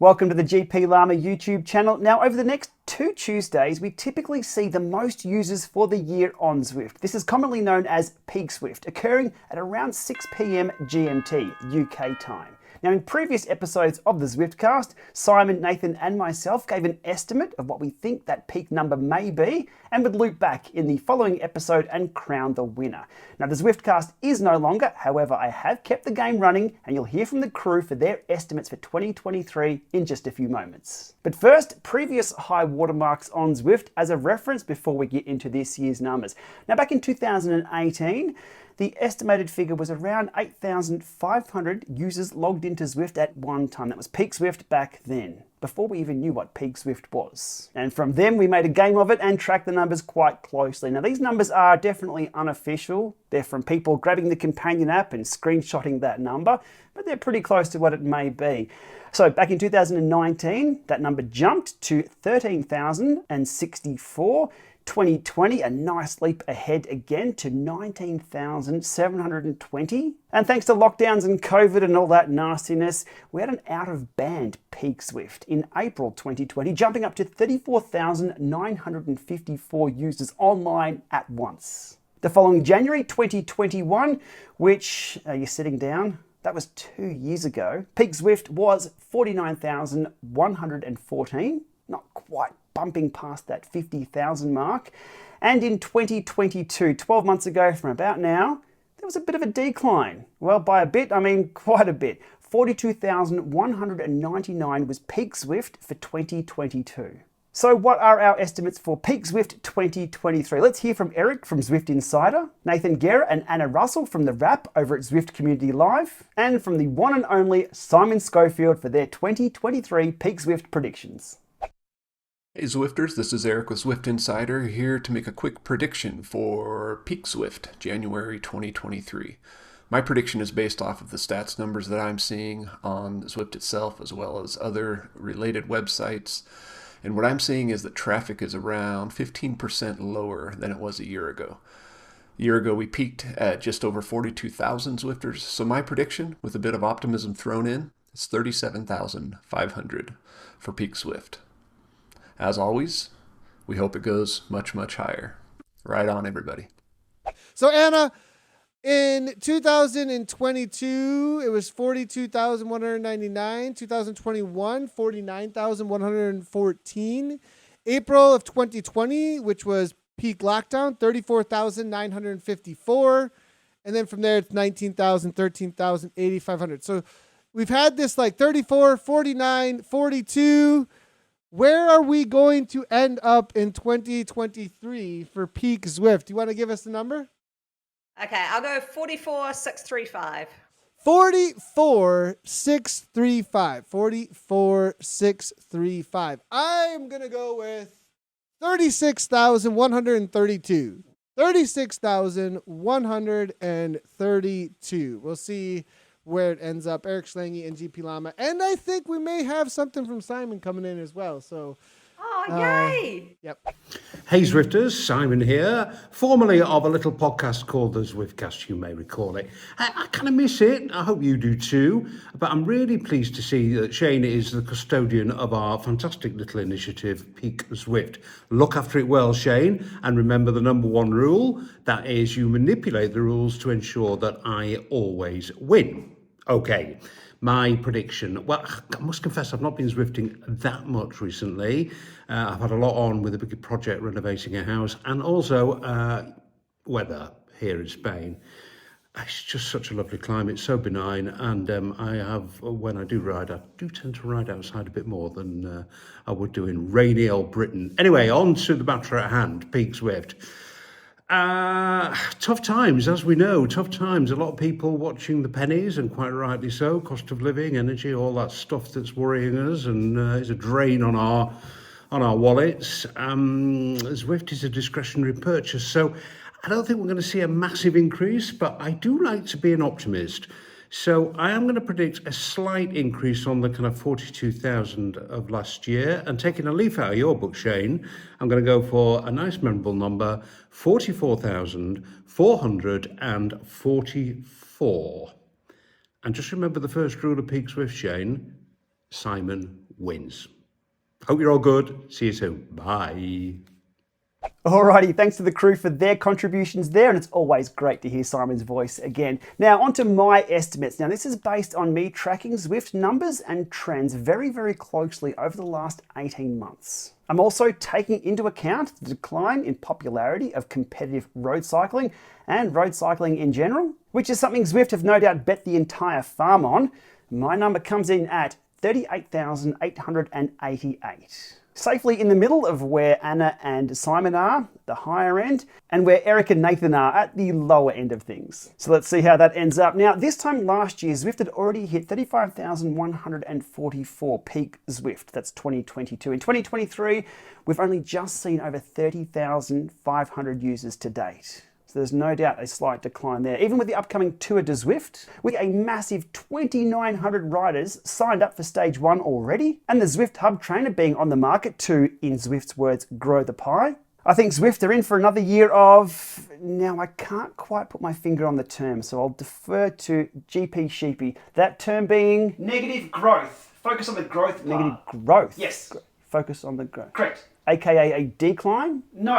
Welcome to the GP Llama YouTube channel. Now, over the next 2 Tuesdays, we typically see the most users for the year on Zwift. This is commonly known as Peak Zwift, occurring at around 6 p.m. GMT, UK time. Now, in previous episodes of the Zwiftcast, Simon, Nathan and myself gave an estimate of what we think that peak number may be and would loop back in the following episode and crown the winner. Now, the Zwiftcast is no longer, however, I have kept the game running and you'll hear from the crew for their estimates for 2023 in just a few moments. But first, previous high watermarks on Zwift as a reference before we get into this year's numbers. Now, back in 2018, the estimated figure was around 8,500 users logged into Zwift at one time. That was Peak Zwift back then, before we even knew what Peak Zwift was. And from them, we made a game of it and tracked the numbers quite closely. Now, these numbers are definitely unofficial. They're from people grabbing the companion app and screenshotting that number, but they're pretty close to what it may be. So back in 2019, that number jumped to 13,064. 2020, a nice leap ahead again to 19,720. And thanks to lockdowns and COVID and all that nastiness, we had an out-of-band Peak Zwift in April 2020, jumping up to 34,954 users online at once. The following January 2021, which, are you sitting down? That was 2 years ago. Peak Zwift was 49,114, not quite bumping past that 50,000 mark. And in 2022, 12 months ago from about now, there was a bit of a decline. Well, by a bit, I mean quite a bit. 42,199 was Peak Zwift for 2022. So what are our estimates for Peak Zwift 2023? Let's hear from Eric from Zwift Insider, Nathan Guerra and Anna Russell from The Wrap over at Zwift Community Live, and from the one and only Simon Schofield for their 2023 Peak Zwift predictions. Hey Zwifters, this is Eric with Zwift Insider here to make a quick prediction for Peak Zwift, January 2023. My prediction is based off of the stats numbers that I'm seeing on Zwift itself as well as other related websites. And what I'm seeing is that traffic is around 15% lower than it was a year ago. A year ago we peaked at just over 42,000 Zwifters. So my prediction, with a bit of optimism thrown in, is 37,500 for Peak Zwift. As always, we hope it goes much, much higher. Right on, everybody. So, Anna, in 2022, it was 42,199. 2021, 49,114. April of 2020, which was peak lockdown, 34,954. And then from there, it's 19,000, 13,000, 8,500. So we've had this like 34, 49, 42. Where are we going to end up in 2023 for Peak Zwift? Do you want to give us the number? Okay, I'll go 44,635. 44,635. 44,635. I'm going to go with 36,132. 36,132. We'll see where it ends up. Eric Schlange and GP Llama. And I think we may have something from Simon coming in as well. So, yay! Yep. Hey Zwifters, Simon here, formerly of a little podcast called the Zwiftcast, you may recall it. I kind of miss it, I hope you do too, but I'm really pleased to see that Shane is the custodian of our fantastic little initiative, Peak Zwift. Look after it well, Shane, and remember the number one rule, that is you manipulate the rules to ensure that I always win. Okay. My prediction, well, I must confess I've not been Zwifting that much recently. I've had a lot on with a big project renovating a house and also weather here in Spain. It's just such a lovely climate, so benign, and I have, when I do ride, I do tend to ride outside a bit more than I would do in rainy old Britain. Anyway, on to the matter at hand, Peak Zwift. Tough times, as we know, tough times. A lot of people watching the pennies, and quite rightly so. Cost of living, energy, all that stuff that's worrying us and is a drain on our wallets. Zwift is a discretionary purchase, so I don't think we're going to see a massive increase, but I do like to be an optimist. So I am going to predict a slight increase on the kind of 42,000 of last year. And taking a leaf out of your book, Shane, I'm going to go for a nice memorable number, 44,444. And just remember the first rule of Peak Zwift, Shane, Simon wins. Hope you're all good. See you soon. Bye. Alrighty, thanks to the crew for their contributions there, and it's always great to hear Simon's voice again. Now, onto my estimates. Now, this is based on me tracking Zwift numbers and trends very, very closely over the last 18 months. I'm also taking into account the decline in popularity of competitive road cycling and road cycling in general, which is something Zwift have no doubt bet the entire farm on. My number comes in at 38,888. Safely in the middle of where Anna and Simon are, the higher end, and where Eric and Nathan are at the lower end of things. So let's see how that ends up. Now, this time last year, Zwift had already hit 35,144 peak Zwift. That's 2022. In 2023, we've only just seen over 30,500 users to date. So there's no doubt a slight decline there. Even with the upcoming Tour de Zwift, with a massive 2,900 riders signed up for stage 1 already, and the Zwift Hub Trainer being on the market to, in Zwift's words, grow the pie, I think Zwift are in for another year of... Now, I can't quite put my finger on the term, so I'll defer to GP Sheepy. That term being... Negative growth. Focus on the growth. Negative growth. Yes. Focus on the growth. Correct. AKA a decline? No.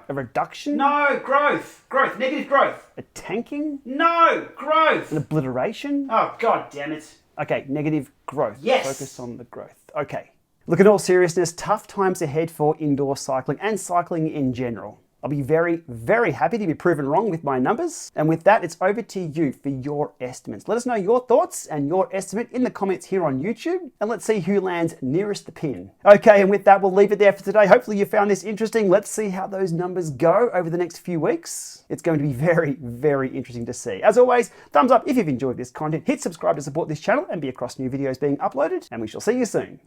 A reduction? No, growth. Negative growth. A tanking? No, growth. An obliteration? Oh, god damn it. Okay, negative growth. Yes. Focus on the growth. Okay. Look, in all seriousness, tough times ahead for indoor cycling and cycling in general. I'll be very, very happy to be proven wrong with my numbers. And with that, it's over to you for your estimates. Let us know your thoughts and your estimate in the comments here on YouTube, and let's see who lands nearest the pin. Okay, and with that, we'll leave it there for today. Hopefully you found this interesting. Let's see how those numbers go over the next few weeks. It's going to be very, very interesting to see. As always, thumbs up if you've enjoyed this content. Hit subscribe to support this channel and be across new videos being uploaded, and we shall see you soon.